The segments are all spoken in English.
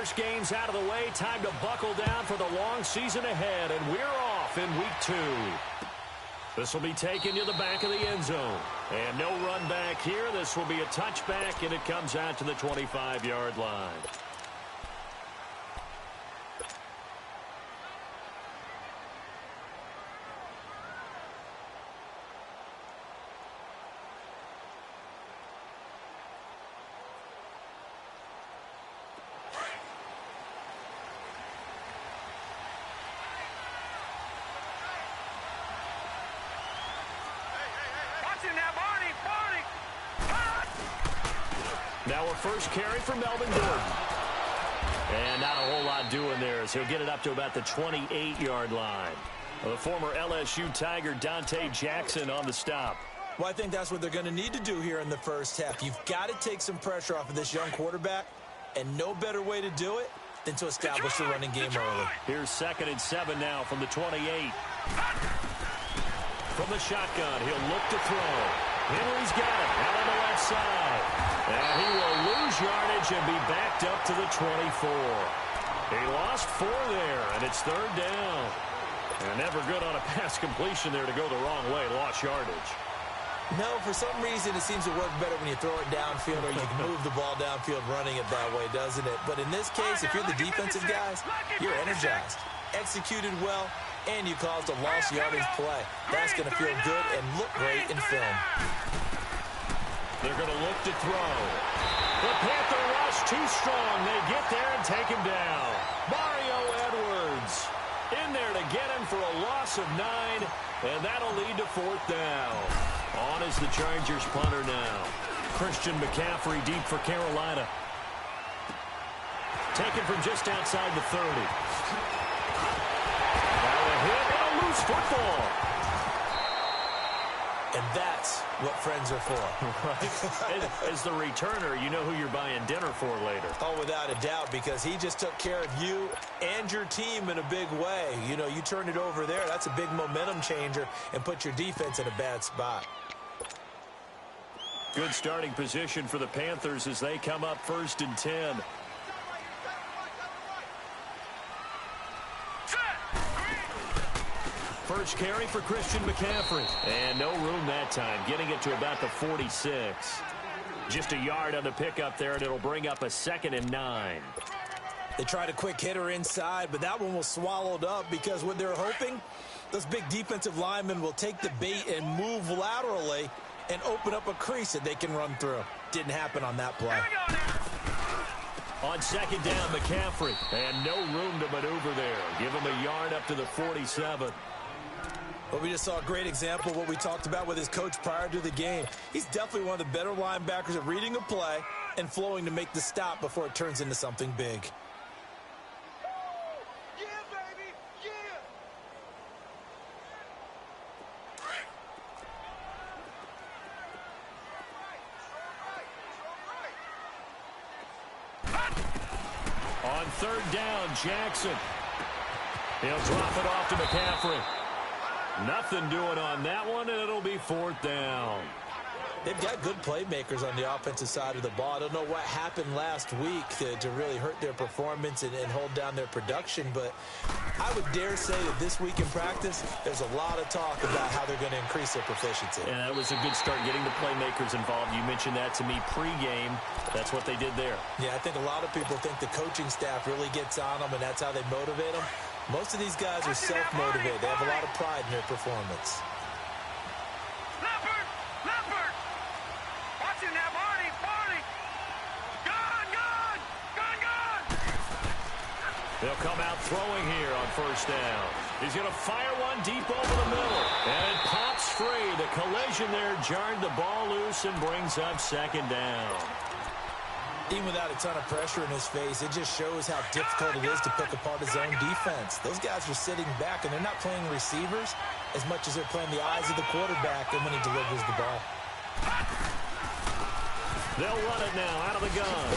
First game's out of the way. Time to buckle down for the long season ahead, and we're off in week 2. This will be taken to the back of the end zone. And no run back here. This will be a touchback, and it comes out to the 25-yard line. Now a first carry for Melvin Gordon. And not a whole lot doing there as he'll get it up to about the 28-yard line. The former LSU Tiger Dante Jackson on the stop. Well, I think that's what they're going to need to do here in the first half. You've got to take some pressure off of this young quarterback, and no better way to do it than to establish the running game early. Here's 2nd and 7 now from the 28. From the shotgun, he'll look to throw. Henry's got it out on the left side. And he will lose yardage and be backed up to the 24. He lost 4 there, and it's 3rd down. And never good on a pass completion there to go the wrong way. Lost yardage. No, for some reason it seems to work better when you throw it downfield or you can move the ball downfield running it that way, doesn't it? But in this case, if you're the defensive guys, you're energized, executed well, and you caused a lost yardage play. That's going to feel good and look great in film. They're going to look to throw. The Panther rush too strong. They get there and take him down. Mario Edwards in there to get him for a loss of 9, and that'll lead to 4th down. On is the Chargers punter now. Christian McCaffrey deep for Carolina. Taken from just outside the 30. Now a hit and a loose football. And that's what friends are for. Right? As the returner, you know who you're buying dinner for later. Oh, without a doubt, because he just took care of you and your team in a big way. You know, you turn it over there, that's a big momentum changer and put your defense in a bad spot. Good starting position for the Panthers as they come up 1st and 10. First carry for Christian McCaffrey. And no room that time, getting it to about the 46. Just a yard on the pickup there, and it'll bring up a 2nd and 9. They tried a quick hitter inside, but that one was swallowed up because what they're hoping, those big defensive linemen will take the bait and move laterally and open up a crease that they can run through. Didn't happen on that play. On 2nd down, McCaffrey. And no room to maneuver there. Give him a yard up to the 47. Well, we just saw a great example of what we talked about with his coach prior to the game. He's definitely one of the better linebackers at reading a play and flowing to make the stop before it turns into something big. Yeah, baby, yeah. On 3rd down, Jackson. He'll drop it off to McCaffrey. Nothing doing on that one, and it'll be 4th down. They've got good playmakers on the offensive side of the ball. I don't know what happened last week to really hurt their performance and hold down their production, but I would dare say that this week in practice, there's a lot of talk about how they're going to increase their proficiency. And that was a good start, getting the playmakers involved. You mentioned that to me pregame. That's what they did there. Yeah, I think a lot of people think the coaching staff really gets on them, and that's how they motivate them. Most of these guys are self-motivated. They have a lot of pride in their performance. Leopard! Watching that, Barney! Gone! They'll come out throwing here on 1st down. He's going to fire one deep over the middle. And it pops free. The collision there jarred the ball loose and brings up 2nd down. Even without a ton of pressure in his face, it just shows how difficult it is to pick apart his own defense. Those guys are sitting back, and they're not playing receivers as much as they're playing the eyes of the quarterback and when he delivers the ball. They'll run it now out of the gun.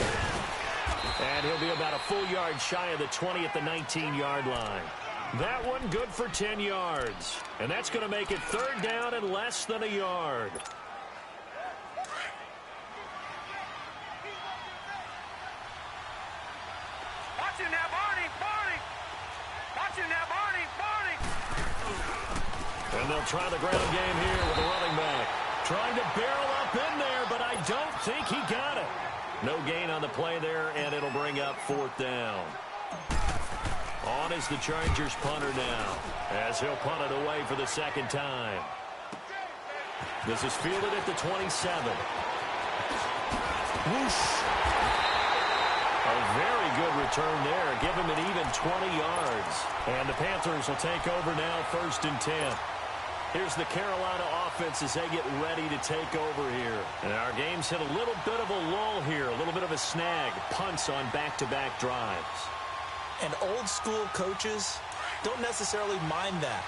And he'll be about a full yard shy of the 20 at the 19-yard line. That one good for 10 yards. And that's going to make it 3rd down and less than a yard. Watch him now, Barney. Barney. Watch him now, Barney. Barney. And they'll try the ground game here with the running back. Trying to barrel up in there, but I don't think he got it. No gain on the play there, and it'll bring up 4th down. On is the Chargers punter now, as he'll punt it away for the 2nd time. This is fielded at the 27. Whoosh. A very good return there. Give him an even 20 yards. And the Panthers will take over now, 1st and 10. Here's the Carolina offense as they get ready to take over here. And our game's hit a little bit of a lull here, a little bit of a snag. Punts on back-to-back drives. And old-school coaches don't necessarily mind that.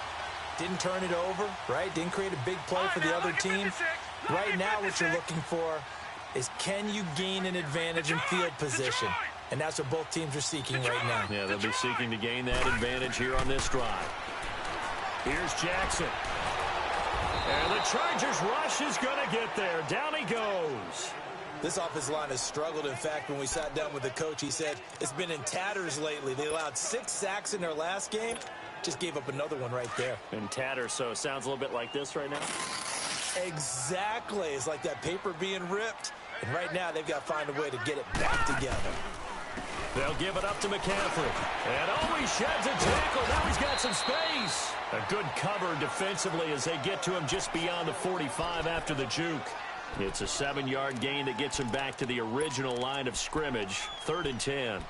Didn't turn it over, right? Didn't create a big play for the other team. Right now what you're looking for is, can you gain an advantage in field position? And that's what both teams are seeking right now. Yeah, they'll be seeking to gain that advantage here on this drive. Here's Jackson. And the Chargers rush is going to get there. Down he goes. This offensive line has struggled. In fact, when we sat down with the coach, he said it's been in tatters lately. They allowed 6 sacks in their last game. Just gave up another one right there. In tatters, so it sounds a little bit like this right now? Exactly. It's like that paper being ripped. And right now, they've got to find a way to get it back together. They'll give it up to McCaffrey. And he sheds a tackle. Now he's got some space. A good cover defensively as they get to him just beyond the 45 after the juke. It's a 7-yard gain that gets him back to the original line of scrimmage. 3rd and 10.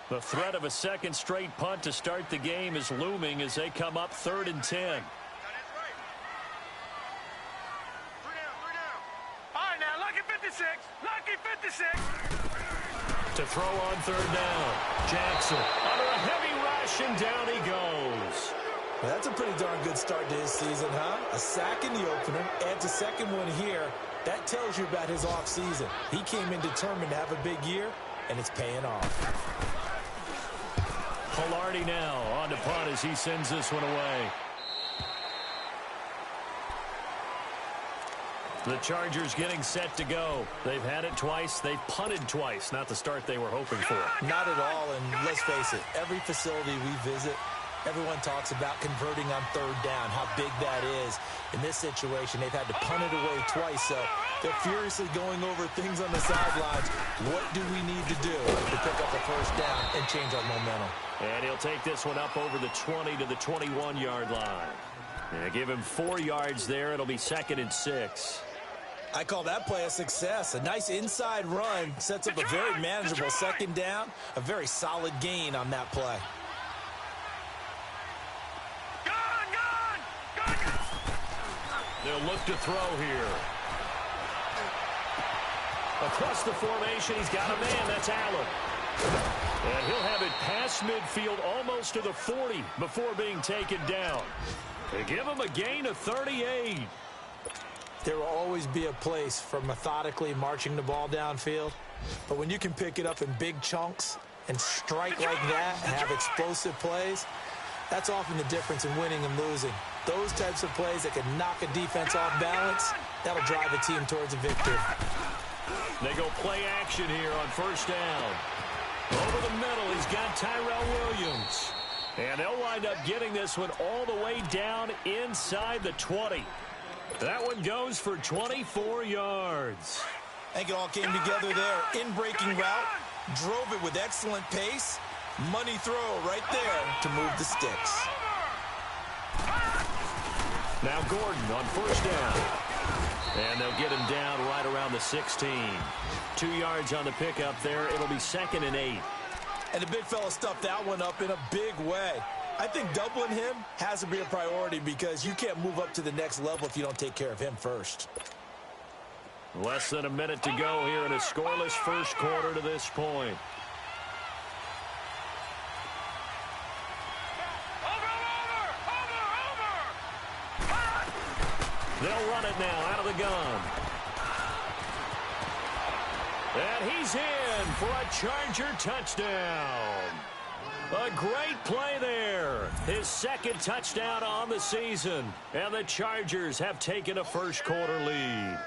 The threat of a second straight punt to start the game is looming as they come up 3rd and 10. Lucky 56. To throw on 3rd down. Jackson under a heavy rush, and down he goes. Well, that's a pretty darn good start to his season, huh? A sack in the opener, adds a second one here. That tells you about his offseason. He came in determined to have a big year, and it's paying off. Hilardi now on to punt as he sends this one away. The Chargers getting set to go. They've had it twice. They've punted twice. Not the start they were hoping for. Not at all, and let's face it, every facility we visit, everyone talks about converting on 3rd down, how big that is. In this situation, they've had to punt it away twice, so they're furiously going over things on the sidelines. What do we need to do to pick up a 1st down and change our momentum? And he'll take this one up over the 20 to the 21-yard line. And give him 4 yards there. It'll be 2nd and 6. I call that play a success. A nice inside run sets up a very manageable 2nd down. A very solid gain on that play. They'll look to throw here. Across the formation, he's got a man. That's Allen. And he'll have it past midfield almost to the 40 before being taken down. They give him a gain of 38. There will always be a place for methodically marching the ball downfield. But when you can pick it up in big chunks and strike like that and have explosive plays, that's often the difference in winning and losing. Those types of plays that can knock a defense off balance, that'll drive a team towards a victory. They go play action here on 1st down. Over the middle, he's got Tyrell Williams. And they'll wind up getting this one all the way down inside the 20. That one goes for 24 yards. I think it all came together there. In-breaking route, drove it with excellent pace. Money throw right there to move the sticks. Now Gordon on 1st down. And they'll get him down right around the 16. 2 yards on the pickup there. It'll be 2nd and 8. And the big fella stuffed that one up in a big way. I think doubling him has to be a priority because you can't move up to the next level if you don't take care of him first. Less than a minute to go here in a scoreless first quarter to this point. They'll run it now out of the gun. And he's in for a Charger touchdown. A great play there. His second touchdown on the season. And the Chargers have taken a first-quarter lead.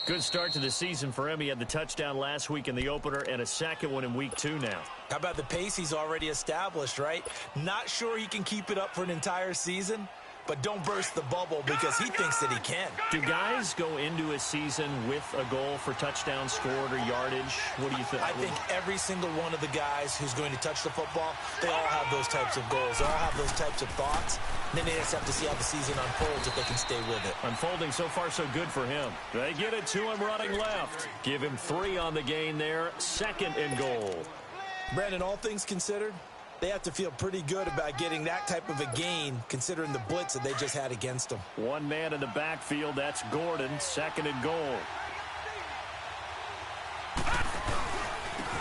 Good start to the season for him. He had the touchdown last week in the opener and a second one in week 2 now. How about the pace he's already established, right? Not sure he can keep it up for an entire season, but don't burst the bubble because he thinks that he can. Do guys go into a season with a goal for touchdown scored or yardage? What do you think? I think every single one of the guys who's going to touch the football, they all have those types of goals. They all have those types of thoughts. And then they just have to see how the season unfolds if they can stay with it. Unfolding so far so good for him. They get it to him running left. Give him 3 on the gain there. 2nd and goal. Brandon, all things considered, they have to feel pretty good about getting that type of a gain considering the blitz that they just had against them. One man in the backfield. That's Gordon. 2nd and goal.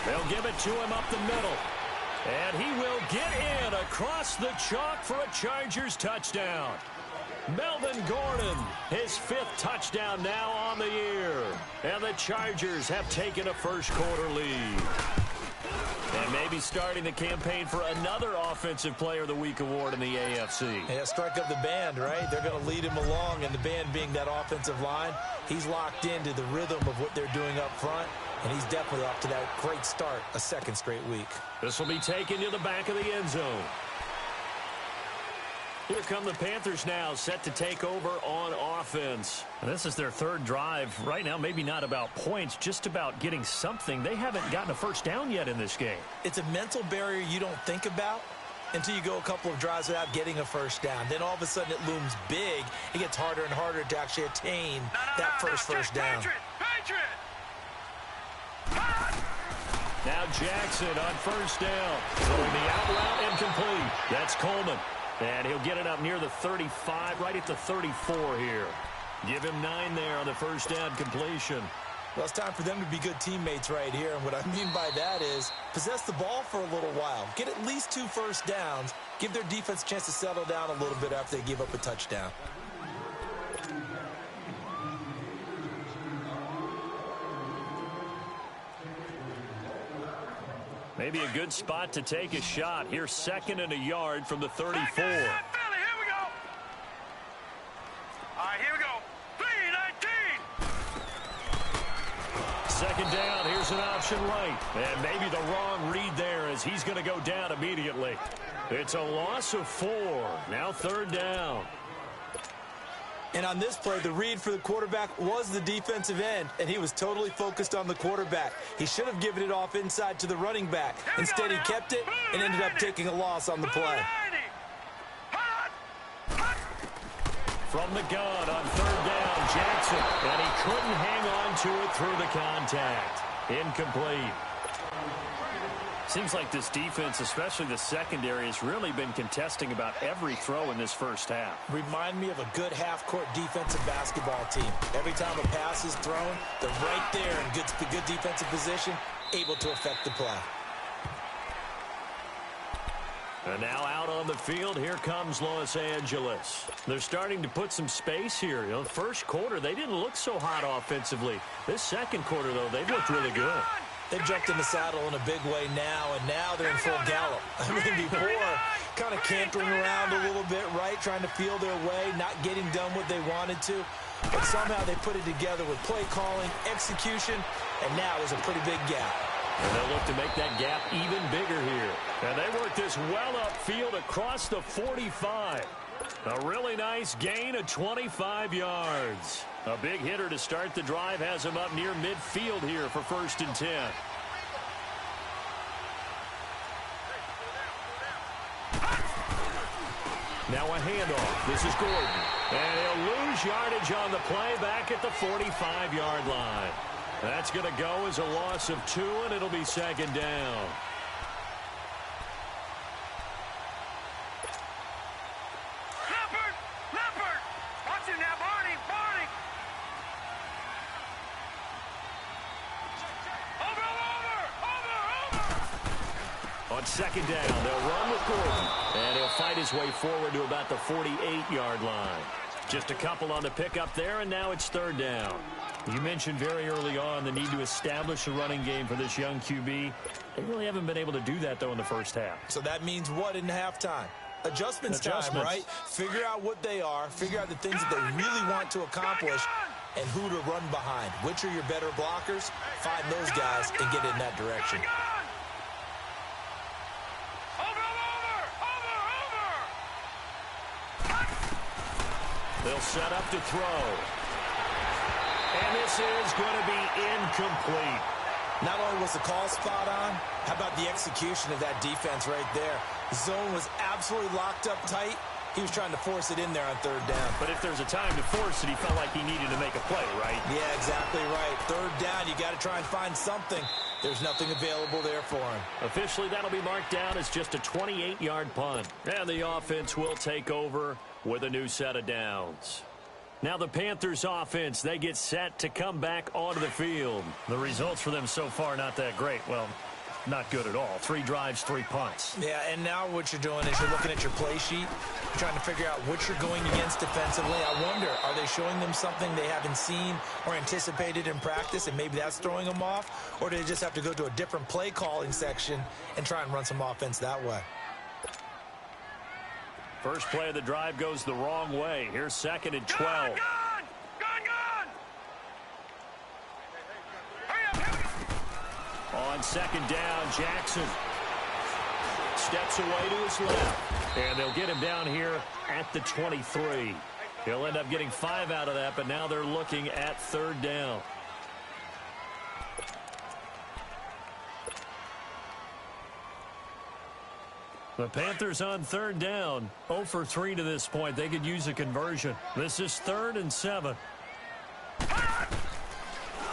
They'll give it to him up the middle. And he will get in across the chalk for a Chargers touchdown. Melvin Gordon, his 5th touchdown now on the year. And the Chargers have taken a first-quarter lead. And maybe starting the campaign for another Offensive Player of the Week award in the AFC. Yeah, strike up the band, right? They're going to lead him along, and the band being that offensive line, he's locked into the rhythm of what they're doing up front, and he's definitely off to that great start, a 2nd straight week. This will be taken to the back of the end zone. Here come the Panthers now, set to take over on offense. And this is their 3rd drive. Right now, maybe not about points, just about getting something. They haven't gotten a first down yet in this game. It's a mental barrier you don't think about until you go a couple of drives without getting a first down. Then all of a sudden it looms big. It gets harder and harder to actually attain that first down. Now Jackson on first down. Throwing the out route incomplete. That's Coleman. And he'll get it up near the 35, right at the 34 here. Give him 9 there on the first down completion. Well, it's time for them to be good teammates right here. And what I mean by that is possess the ball for a little while. Get at least 2 first downs. Give their defense a chance to settle down a little bit after they give up a touchdown. Maybe a good spot to take a shot. Here's 2nd and a yard from the 34. Here we go. All right, here we go. 3-19. 2nd down. Here's an option right. And maybe the wrong read there as he's going to go down immediately. It's a loss of 4. Now 3rd down. And on this play, the read for the quarterback was the defensive end, and he was totally focused on the quarterback. He should have given it off inside to the running back. Instead, he kept it and ended up taking a loss on the play. From the gun on 3rd down, Jackson. And he couldn't hang on to it through the contact. Incomplete. Seems like this defense, especially the secondary, has really been contesting about every throw in this first half. Remind me of a good half-court defensive basketball team. Every time a pass is thrown, they're right there in good defensive position, able to affect the play. And now out on the field, here comes Los Angeles. They're starting to put some space here. You know, first quarter, they didn't look so hot offensively. This second quarter, though, they've looked really good. They've jumped in the saddle in a big way now, and now they're in full gallop. I mean, before, kind of cantering around a little bit, right, trying to feel their way, not getting done what they wanted to. But somehow they put it together with play calling, execution, and now there's a pretty big gap. And they'll look to make that gap even bigger here. And they work this well upfield across the 45. A really nice gain of 25 yards. A big hitter to start the drive has him up near midfield here for 1st and 10. Now a handoff. This is Gordon. And he'll lose yardage on the play back at the 45-yard line. That's going to go as a loss of 2, and it'll be 2nd down. Watch it now, Barney. Over. On 2nd down, they'll run with Gordon. And he'll fight his way forward to about the 48-yard line. Just a couple on the pickup there, and now it's 3rd down. You mentioned very early on the need to establish a running game for this young QB. They really haven't been able to do that, though, in the first half. So that means what in halftime? Adjustments time, right? Figure out what they are. Figure out the things that they really want to accomplish and who to run behind. Which are your better blockers? Find those guys and get in that direction. They'll set up to throw. And this is going to be incomplete. Not only was the call spot on, how about the execution of that defense right there? The zone was absolutely locked up tight. He was trying to force it in there on third down. But if there's a time to force it, he felt like he needed to make a play, right? Yeah, exactly right. Third down, you got to try and find something. There's nothing available there for him. Officially, that'll be marked down as just a 28-yard punt. And the offense will take over with a new set of downs. Now the Panthers offense, they get set to come back onto the field. The results for them so far not that great. Well, not good at all. 3 drives, 3 punts. Yeah, and now what you're doing is you're looking at your play sheet, trying to figure out what you're going against defensively. I wonder, are they showing them something they haven't seen or anticipated in practice, and maybe that's throwing them off? Or do they just have to go to a different play calling section and try and run some offense that way? First play of the drive goes the wrong way. Here's 2nd and 12. On 2nd down, Jackson steps away to his left. And they'll get him down here at the 23. He'll end up getting 5 out of that, but now they're looking at 3rd down. The Panthers on 3rd down, 0 for 3 to this point. They could use a conversion. This is 3rd and 7.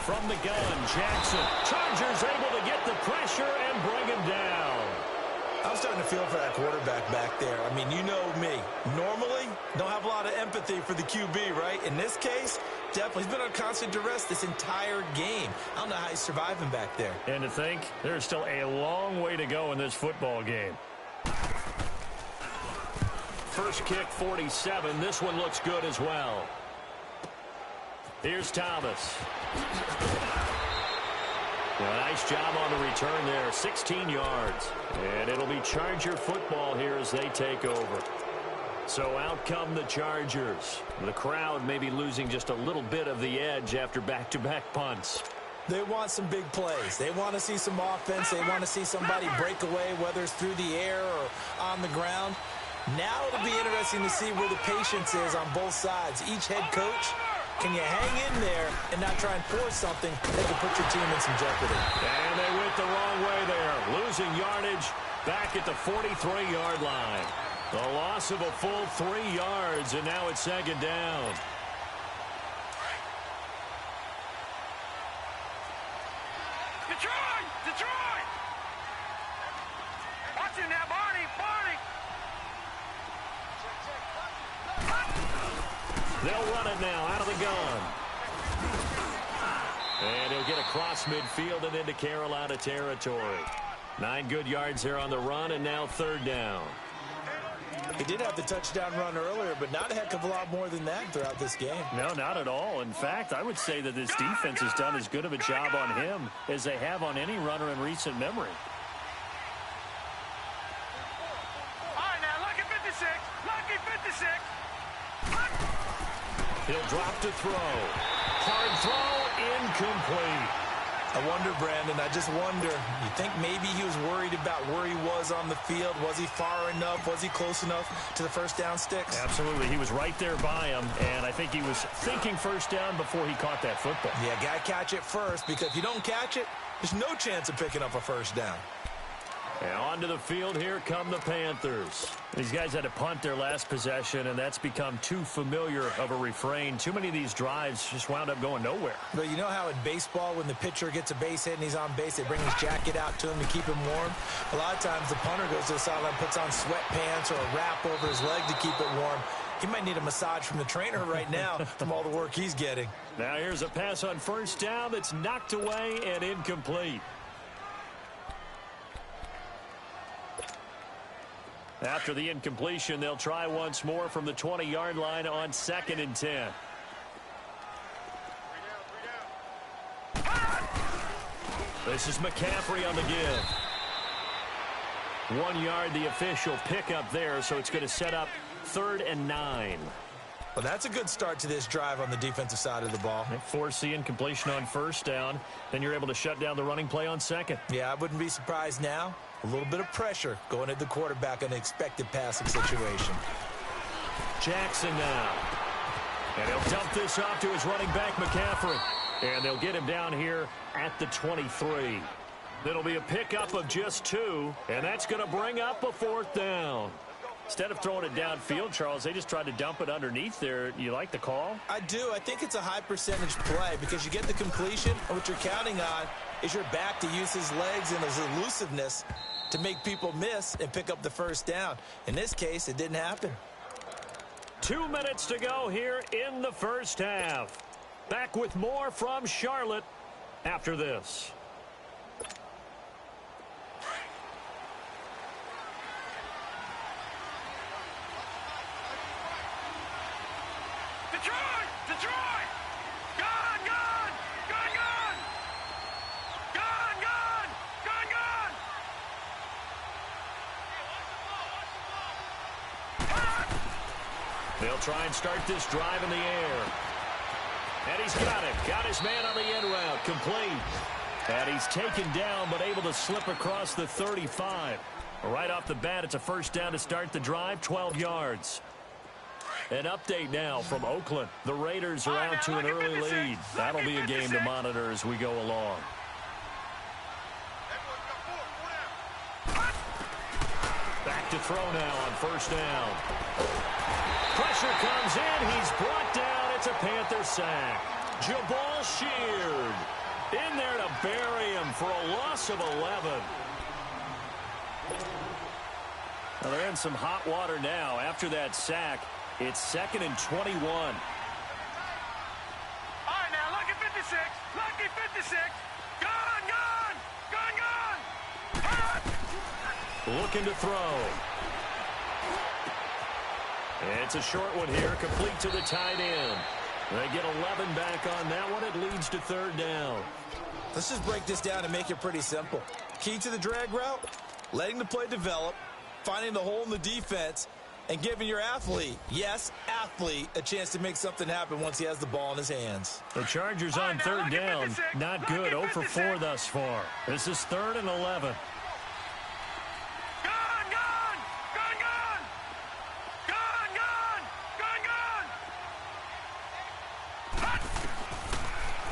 From the gun, Jackson. Chargers able to get the pressure and bring him down. I'm starting to feel for that quarterback back there. I mean, you know me. Normally, don't have a lot of empathy for the QB, right? In this case, definitely. He's been on constant duress this entire game. I don't know how he's surviving back there. And to think, there's still a long way to go in this football game. First kick, 47. This one looks good as well. Here's Thomas. Nice job on the return there. 16 yards. And it'll be Charger football here as they take over. So out come the Chargers. The crowd may be losing just a little bit of the edge after back-to-back punts. They want some big plays. They want to see some offense. They want to see somebody break away, whether it's through the air or on the ground. Now it'll be interesting to see where the patience is on both sides. Each head coach, can you hang in there and not try and force something that can put your team in some jeopardy? And they went the wrong way there. Losing yardage back at the 43-yard line. The loss of a full 3 yards, and now it's 2nd down. Detroit! Watch it now, Barney! They'll run it now out of the gun. And he'll get across midfield and into Carolina territory. 9 good yards there on the run, and now 3rd down. He did have the touchdown run earlier, but not a heck of a lot more than that throughout this game. No, not at all. In fact, I would say that this defense has done as good of a job on him as they have on any runner in recent memory. All right, now, lucky 56. He'll drop to throw. Hard throw, incomplete. I wonder, Brandon, I just wonder, you think maybe he was worried about where he was on the field? Was he far enough? Was he close enough to the first down sticks? Absolutely. He was right there by him, and I think he was thinking first down before he caught that football. Yeah, got to catch it first, because if you don't catch it, there's no chance of picking up a first down. And onto the field, here come the Panthers. These guys had to punt their last possession, and that's become too familiar of a refrain. Too many of these drives just wound up going nowhere. But you know how in baseball, when the pitcher gets a base hit and he's on base, they bring his jacket out to him to keep him warm? A lot of times the punter goes to the sideline, puts on sweatpants or a wrap over his leg to keep it warm. He might need a massage from the trainer right now from all the work he's getting. Now here's a pass on first down that's knocked away and incomplete. After the incompletion, they'll try once more from the 20-yard line on 2nd and 10. This is McCaffrey on the give. 1 yard, the official pickup there, so it's going to set up 3rd and 9. Well, that's a good start to this drive on the defensive side of the ball. Force the incompletion on 1st down. Then you're able to shut down the running play on 2nd. Yeah, I wouldn't be surprised now. A little bit of pressure going at the quarterback in an expected passing situation. Jackson now. And he'll dump this off to his running back, McCaffrey. And they'll get him down here at the 23. It'll be a pickup of just 2, and that's going to bring up a 4th down. Instead of throwing it downfield, Charles, they just tried to dump it underneath there. You like the call? I do. I think it's a high percentage play because you get the completion, and what you're counting on is your back to use his legs and his elusiveness to make people miss and pick up the 1st down. In this case, it didn't happen. 2 minutes to go here in the 1st half. Back with more from Charlotte after this. Detroit! Gone! They'll try and start this drive in the air. And he's got it. Got his man on the end route. Complete. And he's taken down but able to slip across the 35. Right off the bat, it's a 1st down to start the drive, 12 yards. An update now from Oakland. The Raiders are out to an early lead. That'll be a game to monitor as we go along. Back to throw now on 1st down. Pressure comes in. He's brought down. It's a Panther sack. Jabal Sheard in there to bury him for a loss of 11. Well, they're in some hot water now after that sack. It's 2nd and 21. All right, now, lucky 56. Lucky 56. Gone! Looking to throw. It's a short one here, complete to the tight end. They get 11 back on that one. It leads to 3rd down. Let's just break this down and make it pretty simple. Key to the drag route, letting the play develop, finding the hole in the defense, and giving your athlete, yes, athlete, a chance to make something happen once he has the ball in his hands. The Chargers on 3rd down. Not good. 0 for 4 thus far. This is 3rd and 11.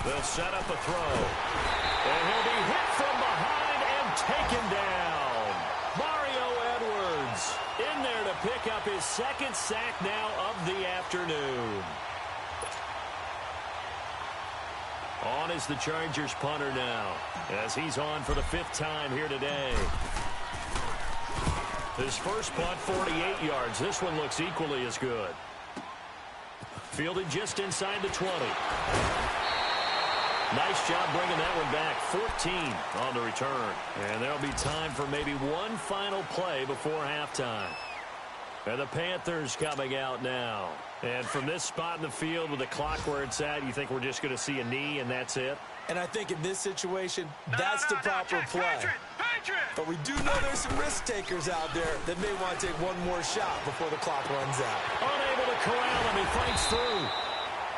They'll set up a throw. And he'll be hit from behind and taken down. Mario Edwards in there to pick up his 2nd sack now of the afternoon. On is the Chargers punter now, as he's on for the 5th time here today. His first punt, 48 yards. This one looks equally as good. Fielded just inside the 20. Nice job bringing that one back. 14 on the return. And there'll be time for maybe one final play before halftime. And the Panthers coming out now. And from this spot in the field with the clock where it's at, you think we're just going to see a knee and that's it? And I think in this situation, that's the proper play. But we do know there's some risk takers out there that may want to take one more shot before the clock runs out. Unable to corral him. He fights through.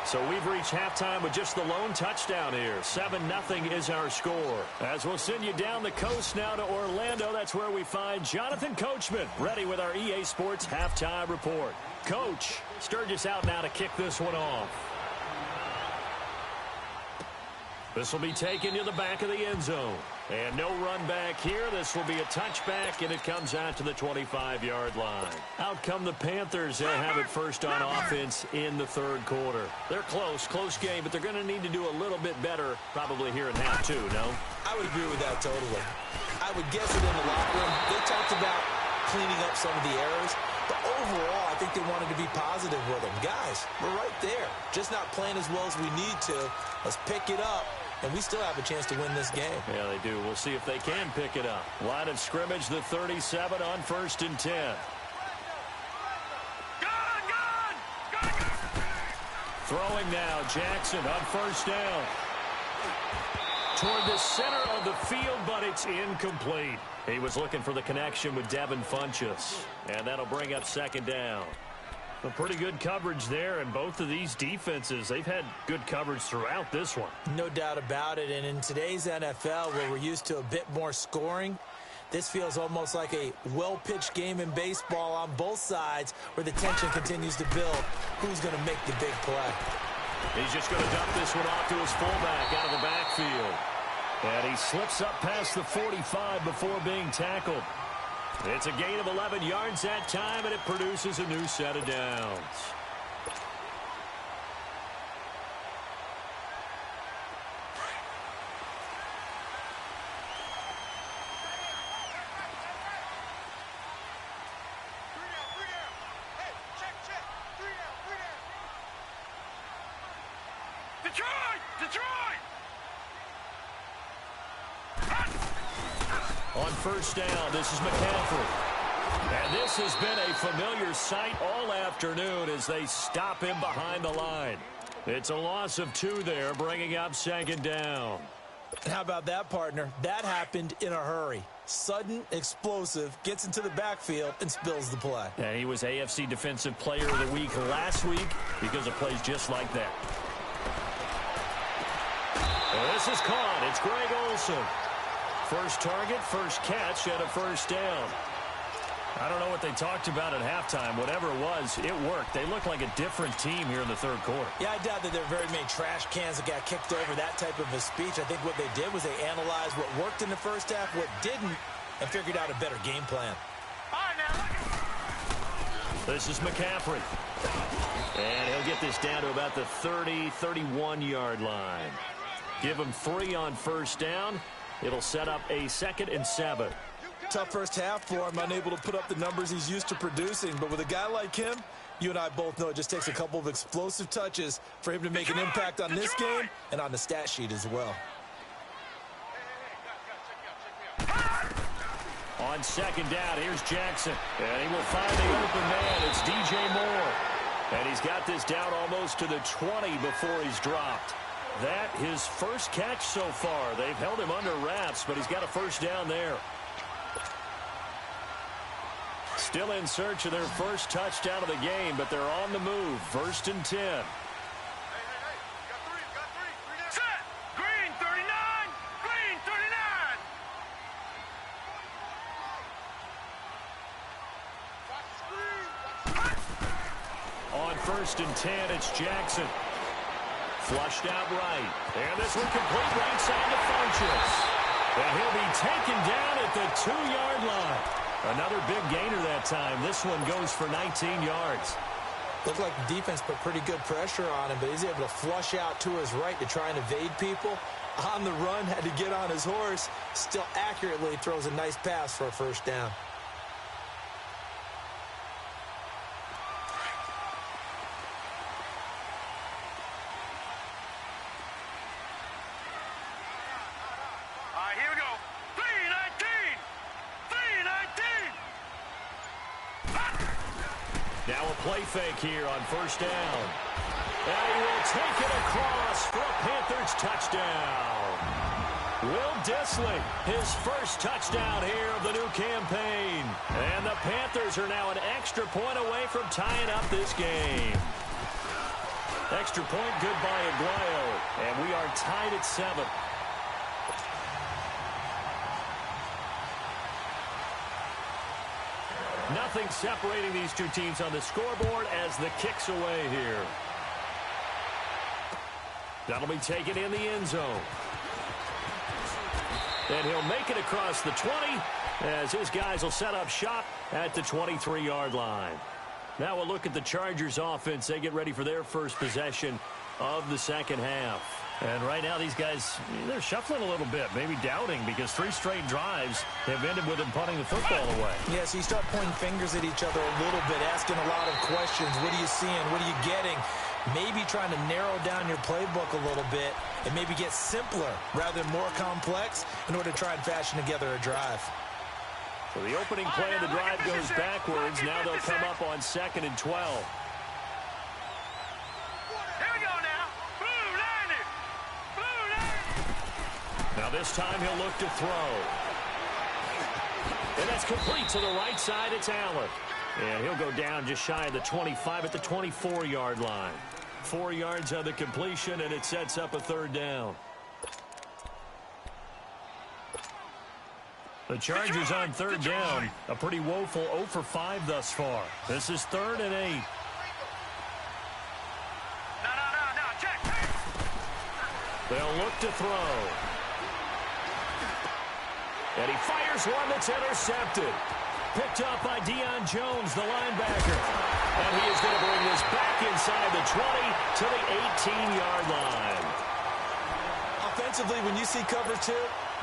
So we've reached halftime with just the lone touchdown here. 7-0 is our score. As we'll send you down the coast now to Orlando, that's where we find Jonathan Coachman ready with our EA Sports halftime report. Coach, Sturgis out now to kick this one off. This will be taken to the back of the end zone. And no run back here. This will be a touchback, and it comes out to the 25-yard line. Out come the Panthers. They'll have it first on offense in the 3rd quarter. They're close game, but they're going to need to do a little bit better probably here in half 2, no? I would agree with that totally. I would guess it in the locker room. They talked about cleaning up some of the errors, but overall, I think they wanted to be positive with them. Guys, we're right there. Just not playing as well as we need to. Let's pick it up. And we still have a chance to win this game. Yeah, they do. We'll see if they can pick it up. Line of scrimmage, the 37 on 1st and 10. Throwing now, Jackson on 1st down. toward the center of the field, but it's incomplete. He was looking for the connection with Devin Funchess, and that'll bring up second down. A pretty good coverage there, and both of these defenses, they've had good coverage throughout this one. No doubt about it, and in today's NFL, where we're used to a bit more scoring, this feels almost like a well-pitched game in baseball on both sides where the tension continues to build. Who's going to make the big play? He's just going to dump this one off to his fullback out of the backfield. And he slips up past the 45 before being tackled. It's a gain of 11 yards that time, and it produces a new set of downs. On first down, this is McCaffrey. And this has been a familiar sight all afternoon as they stop him behind the line. It's a loss of 2 there, bringing up second down. How about that, partner? That happened in a hurry. Sudden, explosive, gets into the backfield, and spills the play. And he was AFC Defensive Player of the Week last week because of plays just like that. And this is caught. It's Greg Olsen. First target, first catch, and a first down. I don't know what they talked about at halftime. Whatever it was, it worked. They look like a different team here in the third quarter. Yeah, I doubt that there are very many trash cans that got kicked over, that type of a speech. I think what they did was they analyzed what worked in the first half, what didn't, and figured out a better game plan. All right, now. This is McCaffrey. And he'll get this down to about the 30, 31-yard line. Give him 3 on first down. It'll set up a 2nd and 7. Tough first half for him, unable to put up the numbers he's used to producing. But with a guy like him, you and I both know it just takes a couple of explosive touches for him to make an impact on this game and on the stat sheet as well. On second down, here's Jackson. And he will find the open man. It's DJ Moore. And he's got this down almost to the 20 before he's dropped. That his first catch so far. They've held him under wraps, but he's got a first down there. Still in search of their first touchdown of the game, but they're on the move. 1st and 10. Hey, got three. Set. Green 39. Green 39. On 1st and 10, it's Jackson. Flushed out right. And this one complete right side to Funchess. And he'll be taken down at the 2-yard line. Another big gainer that time. This one goes for 19 yards. Looked like the defense put pretty good pressure on him, but he's able to flush out to his right to try and evade people. On the run, had to get on his horse. Still accurately throws a nice pass for a first down. Now a play fake here on first down. And he will take it across for a Panthers touchdown. Will Dissly, his first touchdown here of the new campaign. And the Panthers are now an extra point away from tying up this game. Extra point, good by Aguayo. And we are tied at 7. Nothing separating these two teams on the scoreboard as the kick's away here. That'll be taken in the end zone. And he'll make it across the 20 as his guys will set up shop at the 23-yard line. Now we'll look at the Chargers offense. They get ready for their first possession of the second half. And right now these guys, they're shuffling a little bit, maybe doubting, because 3 straight drives have ended with them punting the football away. Yeah, so you start pointing fingers at each other a little bit, asking a lot of questions. What are you seeing? What are you getting? Maybe trying to narrow down your playbook a little bit and maybe get simpler rather than more complex in order to try and fashion together a drive. So the opening play of the drive goes backwards. Now they'll come up on 2nd and 12. Here we go now. Blue line it. Blue line. Now this time he'll look to throw. And that's complete to the right side. It's Allen. And he'll go down just shy of the 25 at the 24-yard line. 4 yards on the completion, and it sets up a 3rd down. The Chargers on 3rd down. A pretty woeful 0 for 5 thus far. This is 3rd and 8. No, check. They'll look to throw. And he fires one that's intercepted. Picked up by Deion Jones, the linebacker. And he is going to bring this back inside the 20 to the 18-yard line. Offensively, when you see cover 2,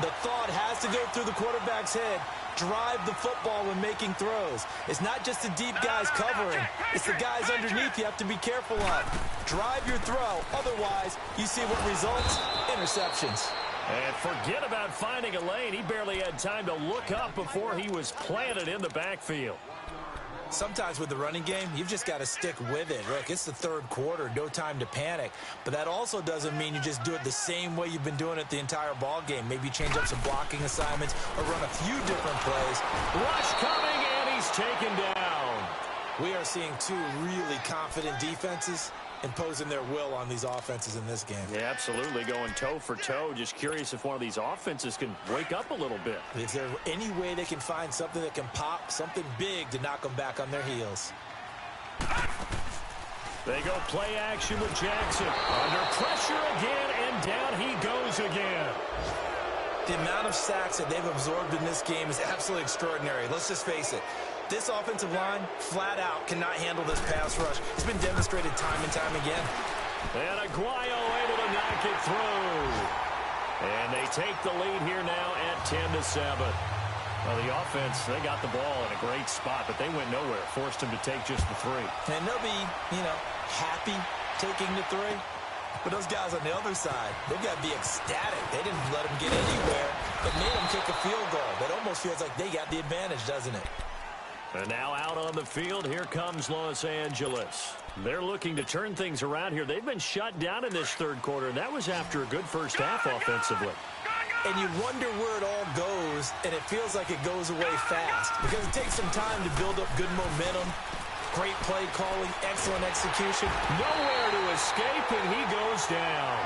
the thought has to go through the quarterback's head. Drive the football when making throws. It's not just the deep guys covering. It's the guys underneath you have to be careful of. Drive your throw. Otherwise, you see what results? Interceptions. And forget about finding a lane. He barely had time to look up before he was planted in the backfield. Sometimes with the running game, you've just got to stick with it. Look, it's the 3rd quarter, no time to panic. But that also doesn't mean you just do it the same way you've been doing it the entire ball game. Maybe change up some blocking assignments or run a few different plays. Rush coming, and he's taken down. We are seeing 2 really confident defenses imposing their will on these offenses in this game. Yeah, absolutely, going toe for toe. Just curious if one of these offenses can wake up a little bit. Is there any way they can find something that can pop, something big to knock them back on their heels? They go play action with Jackson. Under pressure again, and down he goes again. The amount of sacks that they've absorbed in this game is absolutely extraordinary. Let's just face it. This offensive line, flat out, cannot handle this pass rush. It's been demonstrated time and time again. And Aguayo able to knock it through. And they take the lead here now at 10-7. Well, the offense, they got the ball in a great spot, but they went nowhere. Forced them to take just the 3. And they'll be, happy taking the 3. But those guys on the other side, they've got to be ecstatic. They didn't let them get anywhere. It made them kick a field goal. That almost feels like they got the advantage, doesn't it? And now out on the field, here comes Los Angeles. They're looking to turn things around here. They've been shut down in this 3rd quarter, and that was after a good first half offensively. And you wonder where it all goes, and it feels like it goes away fast because it takes some time to build up good momentum, great play calling, excellent execution. Nowhere to escape, and he goes down.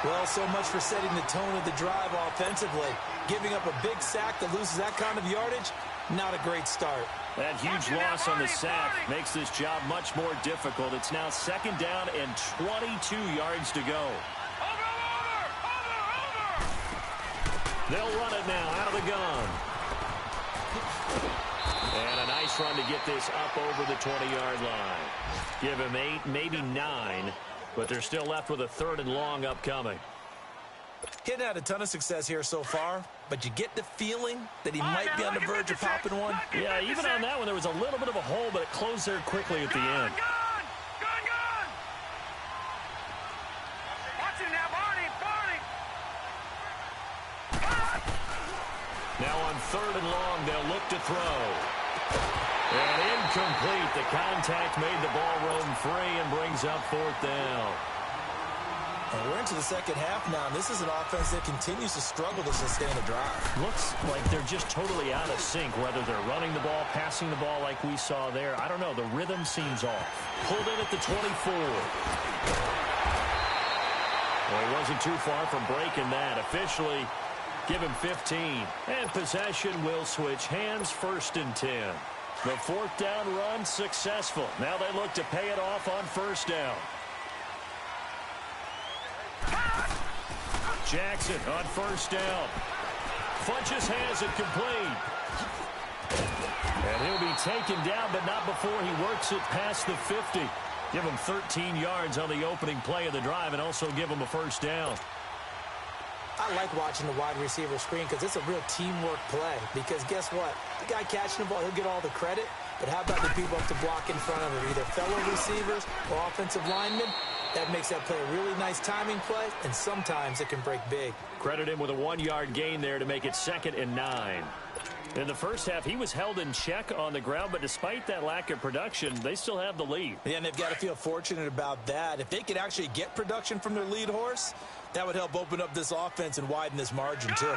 Well, so much for setting the tone of the drive offensively. Giving up a big sack that loses that kind of yardage, not a great start. That huge loss on the sack makes this job much more difficult. It's now 2nd down and 22 yards to go. They'll run it now out of the gun. And a nice run to get this up over the 20-yard line. Give him 8, maybe 9, but they're still left with a 3rd and long upcoming. Hitting had a ton of success here so far, but you get the feeling that he might be on the verge of popping one. Yeah, even on that one, there was a little bit of a hole, but it closed there quickly at the end. Gun! Watch it now, Barney! Now on 3rd and long, they'll look to throw. And incomplete. The contact made the ball roam free and brings up 4th down. And we're into the 2nd half now, and this is an offense that continues to struggle to sustain a drive. Looks like they're just totally out of sync, whether they're running the ball, passing the ball like we saw there. I don't know. The rhythm seems off. Pulled in at the 24. Well, he wasn't too far from breaking that. Officially, give him 15. And possession will switch hands, 1st and 10. The 4th down run successful. Now they look to pay it off on 1st down. Jackson on 1st down. Funches has it complete. And he'll be taken down, but not before he works it past the 50. Give him 13 yards on the opening play of the drive and also give him a 1st down. I like watching the wide receiver screen because it's a real teamwork play. Because guess what? The guy catching the ball, he'll get all the credit. But how about the people up to block in front of him? Either fellow receivers or offensive linemen. That makes that play a really nice timing play, and sometimes it can break big. Credit him with a 1-yard gain there to make it 2nd and 9. In the first half, he was held in check on the ground, but despite that lack of production, they still have the lead. Yeah, and they've got to feel fortunate about that. If they could actually get production from their lead horse, That would help open up this offense and widen this margin, too.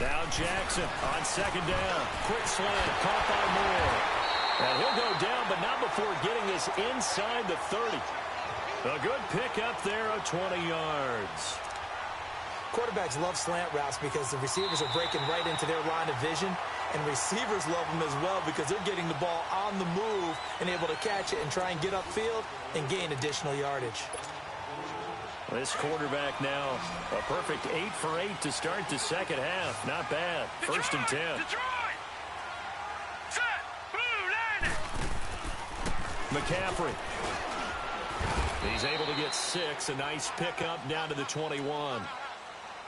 Now Jackson on second down. Quick slant, caught by Moore. And he'll go down, but not before getting us inside the 30. A good pickup there of 20 yards. Quarterbacks love slant routes because the receivers are breaking right into their line of vision, and receivers love them as well because they're getting the ball on the move and able to catch it and try and get upfield and gain additional yardage. This quarterback now a perfect 8 for 8 to start the second half. Not bad. First and 10. McCaffrey. He's able to get 6. A nice pickup down to the 21. All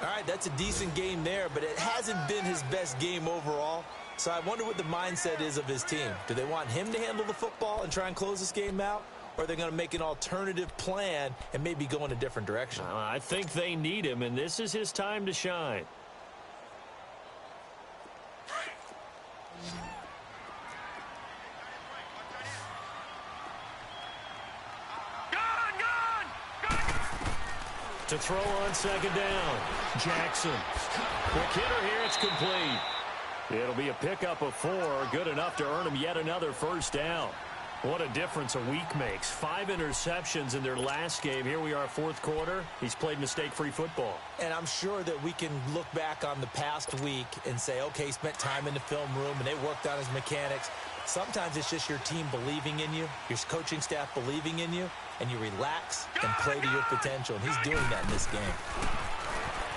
right, that's a decent game there, but it hasn't been his best game overall. So I wonder what the mindset is of his team. Do they want him to handle the football and try and close this game out? Or are they going to make an alternative plan and maybe go in a different direction? I think they need him, and this is his time to shine. To throw on second down. Jackson. Quick hitter here. It's complete. It'll be a pickup of 4. Good enough to earn him yet another first down. What a difference a week makes. 5 interceptions in their last game. Here we are, fourth quarter. He's played mistake-free football. And I'm sure that we can look back on the past week and say, okay, he spent time in the film room and they worked on his mechanics. Sometimes it's just your team believing in you, your coaching staff believing in you, and you relax and play to your potential. And he's doing that in this game.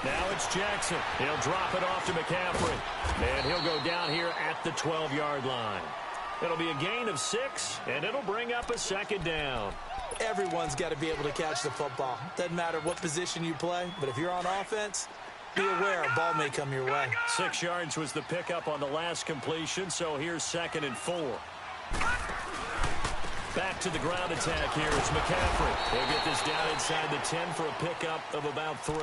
Now it's Jackson. He'll drop it off to McCaffrey. And he'll go down here at the 12-yard line. It'll be a gain of 6, and it'll bring up a second down. Everyone's got to be able to catch the football. Doesn't matter what position you play, but if you're on offense, be aware a ball may come your way. 6 yards was the pickup on the last completion, so here's 2nd and 4. Back to the ground attack here. It's McCaffrey. He'll get this down inside the 10 for a pickup of about 3.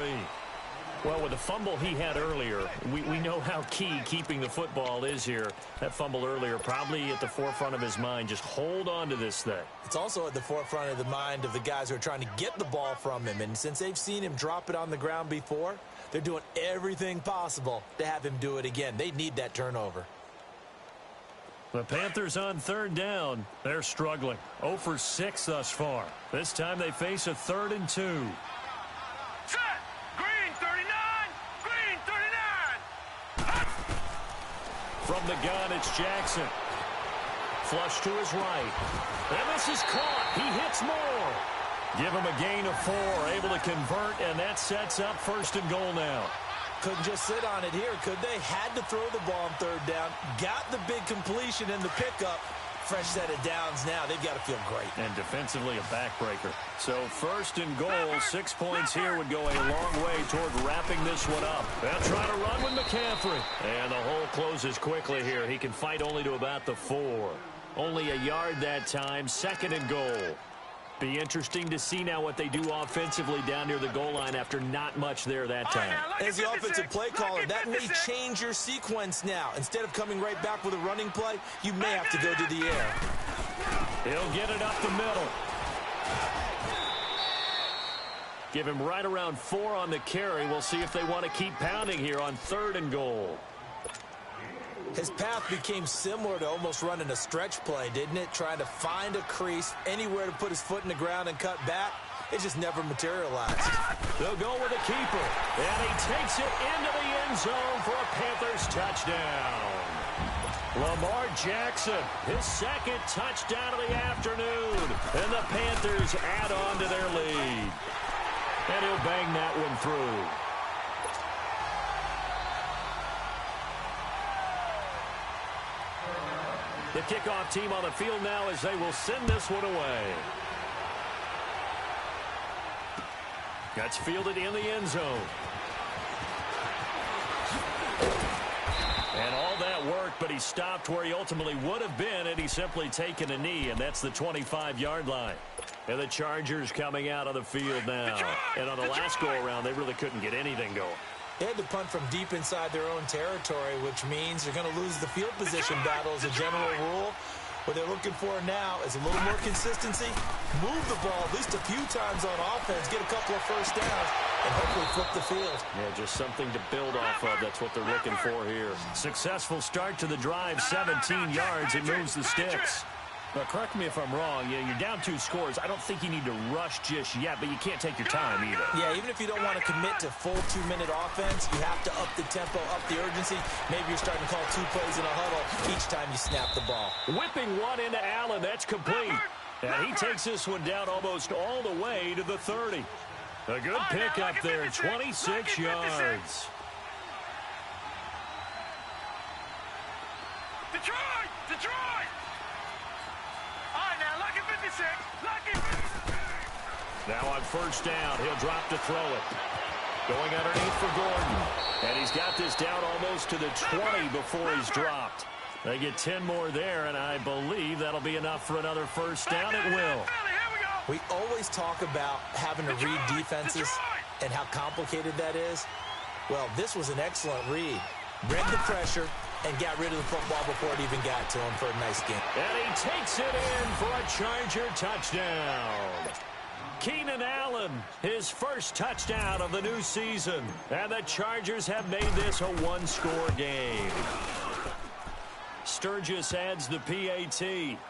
Well, with the fumble he had earlier, we know how key keeping the football is here. That fumble earlier probably at the forefront of his mind. Just hold on to this thing. It's also at the forefront of the mind of the guys who are trying to get the ball from him. And since they've seen him drop it on the ground before, they're doing everything possible to have him do it again. They need that turnover. The Panthers on 3rd down. They're struggling. 0 for 6 thus far. This time they face a 3rd and 2. From the gun, it's Jackson. Flush to his right. And this is caught. He hits Moore. Give him a gain of 4. Able to convert, and that sets up 1st and goal now. Couldn't just sit on it here, could they? Had to throw the ball on 3rd down. Got the big completion in the pickup. Fresh set of downs now. They've got to feel great. And defensively, a backbreaker. So 1st and goal, 6 points here would go a long way toward wrapping this one up. They'll try to run with McCaffrey. And the hole closes quickly here. He can fight only to about the 4. Only a yard that time, 2nd and goal. Be interesting to see now what they do offensively down near the goal line after not much there that time. As the offensive play caller, that may change your sequence now. Instead of coming right back with a running play, you may have to go to the air. He'll get it up the middle. Give him right around 4 on the carry. We'll see if they want to keep pounding here on 3rd and goal. His path became similar to almost running a stretch play, didn't it? Trying to find a crease, anywhere to put his foot in the ground and cut back. It just never materialized. They'll go with a keeper. And he takes it into the end zone for a Panthers touchdown. Lamar Jackson, his 2nd touchdown of the afternoon. And the Panthers add on to their lead. And he'll bang that one through. The kickoff team on the field now as they will send this one away. That's fielded in the end zone. And all that worked, but he stopped where he ultimately would have been had he simply taken a knee, and that's the 25-yard line. And the Chargers coming out on the field now. And on the last go-around, they really couldn't get anything going. They had to punt from deep inside their own territory, which means they're going to lose the field position battle as a general rule. What they're looking for now is a little more consistency, move the ball at least a few times on offense, get a couple of first downs, and hopefully flip the field. Yeah, just something to build off of. That's what they're looking for here. Successful start to the drive, 17 yards. It moves the sticks. But correct me if I'm wrong. Yeah, you're down 2 scores. I don't think you need to rush just yet, but you can't take your time either. Yeah, even if you don't want to commit to full 2-minute offense, you have to up the tempo, up the urgency. Maybe you're starting to call 2 plays in a huddle each time you snap the ball. Whipping one into Allen. That's complete. And he takes this one down almost all the way to the 30. A good pickup there, 26 yards. Detroit! Detroit! All right, now, lucky 56. Lucky 56. Now on first down, he'll drop to throw it. Going underneath for Gordon. And he's got this down almost to the 20 before he's dropped. They get 10 more there, and I believe that'll be enough for another first down. It will. We always talk about having to read defenses and how complicated that is. Well, this was an excellent read. Read the pressure and got rid of the football before it even got to him for a nice game. And he takes it in for a Charger touchdown. Keenan Allen, his first touchdown of the new season. And the Chargers have made this a 1-score game. Sturgis adds the PAT.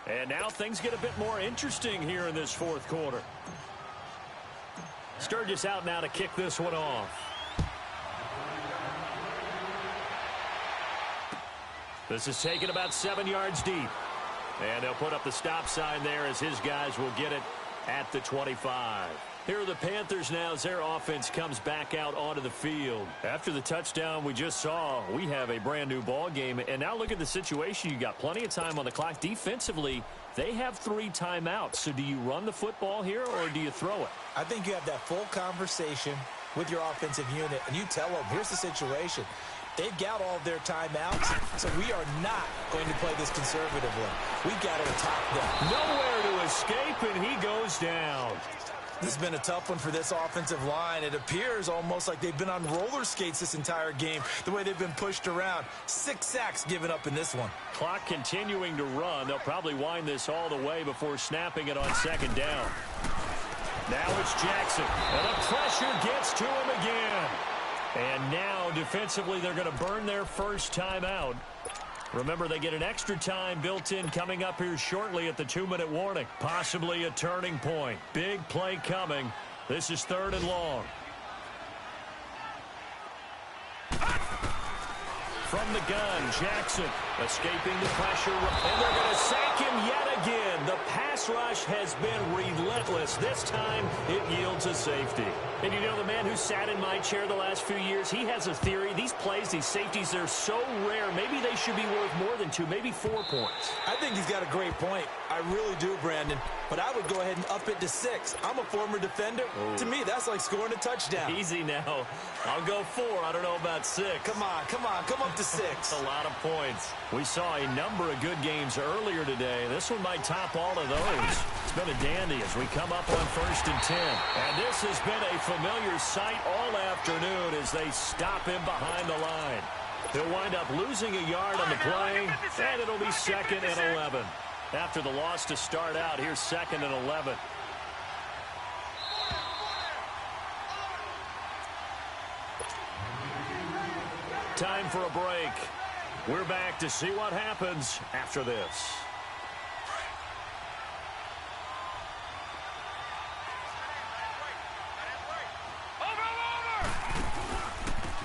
And now things get a bit more interesting here in this fourth quarter. Sturgis out now to kick this one off. This is taken about 7 yards deep. And they'll put up the stop sign there as his guys will get it at the 25. Here are the Panthers now as their offense comes back out onto the field. After the touchdown we just saw, we have a brand new ball game. And now look at the situation. You got plenty of time on the clock. Defensively, they have 3 timeouts. So do you run the football here or do you throw it? I think you have that full conversation with your offensive unit, and you tell them, here's the situation. They've got all of their timeouts, so we are not going to play this conservatively. We've got to attack them. Nowhere to escape, and he goes down. This has been a tough one for this offensive line. It appears almost like they've been on roller skates this entire game, the way they've been pushed around. 6 sacks given up in this one. Clock continuing to run. They'll probably wind this all the way before snapping it on second down. Now it's Jackson, and the pressure gets to him again. And now, defensively, they're going to burn their first timeout. Remember, they get an extra time built in coming up here shortly at the 2-minute warning. Possibly a turning point. Big play coming. This is 3rd and long. From the gun, Jackson escaping the pressure. And they're going to sack him yet again. The pass rush has been relentless. This time, it yields a safety. And you know, the man who sat in my chair the last few years, he has a theory. These plays, these safeties, they're so rare. Maybe they should be worth more than 2, maybe 4 points. I think he's got a great point. I really do, Brandon. But I would go ahead and up it to 6. I'm a former defender. Ooh. To me, that's like scoring a touchdown. Easy now. I'll go 4. I don't know about 6. Come on. Come up to 6. A lot of points. We saw a number of good games earlier today. This one might top all of those. It's been a dandy as we come up on 1st and 10. And this has been a familiar sight all afternoon as they stop him behind the line. He'll wind up losing a yard on the play, and it'll be 2nd and 11. After the loss to start out, here's 2nd and 11. Time for a break. We're back to see what happens after this.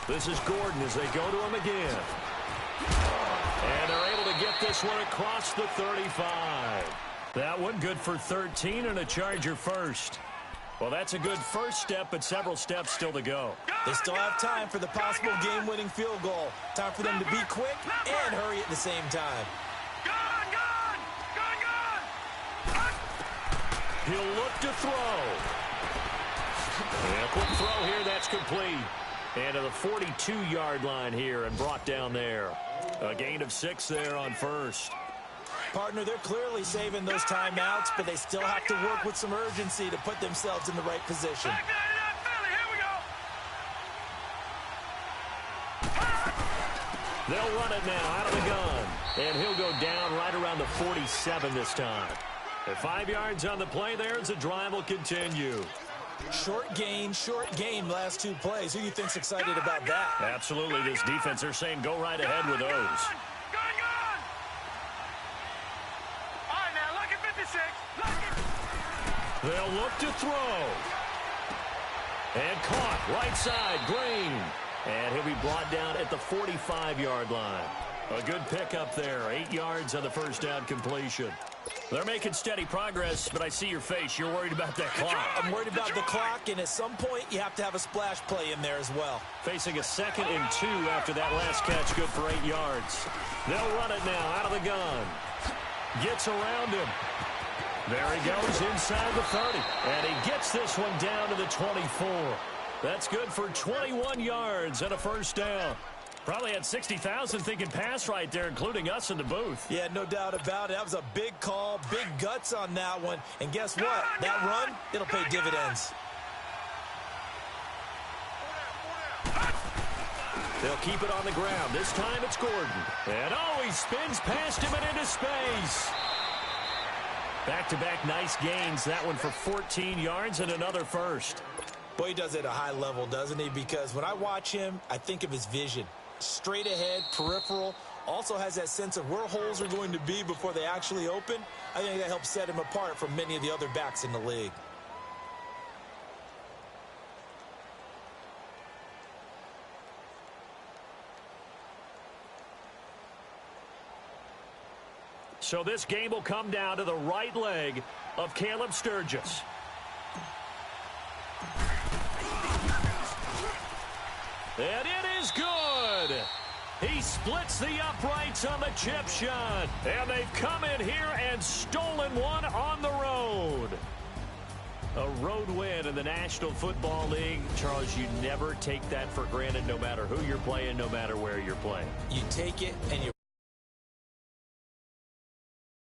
This is Gordon as they go to him again. And they're able to get this one across the 35. That one good for 13 and a Charger first. Well, that's a good first step, but several steps still to go. They still have time for the possible game-winning field goal. Time for them to be quick and hurry at the same time. He'll look to throw. And a quick throw here, that's complete. And to the 42-yard line here and brought down there. A gain of 6 there on first. Partner, they're clearly saving those timeouts, but they still have to work with some urgency to put themselves in the right position. They'll run it now out of the gun. And he'll go down right around the 47 this time. At 5 yards on the play there as the drive will continue. Short game last 2 plays. Who do you think's excited about that? Absolutely. This defense, they're saying go right ahead with those. Going on! All right, now, look at 56. Look at... They'll look to throw. And caught right side, Green. And he'll be brought down at the 45-yard line. A good pickup there. 8 yards on the first down completion. They're making steady progress, but I see your face. You're worried about that clock. I'm worried about the clock, and at some point, you have to have a splash play in there as well. Facing a 2nd and 2 after that last catch, good for 8 yards. They'll run it now out of the gun. Gets around him. There he goes inside the 30. And he gets this one down to the 24. That's good for 21 yards and a first down. Probably had 60,000 thinking pass right there, including us in the booth. Yeah, no doubt about it. That was a big call, big guts on that one. And guess what? That run, it'll pay dividends. They'll keep it on the ground. This time it's Gordon. And he spins past him and into space. Back-to-back nice gains. That one for 14 yards and another first. Boy, he does it at a high level, doesn't he? Because when I watch him, I think of his vision. Straight ahead, peripheral, also has that sense of where holes are going to be before they actually open. I think that helps set him apart from many of the other backs in the league. So this game will come down to the right leg of Caleb Sturgis. And it is good. He splits the uprights on the chip shot. And they've come in here and stolen one on the road. A road win in the National Football League. Charles, you never take that for granted, no matter who you're playing, no matter where you're playing. You take it and you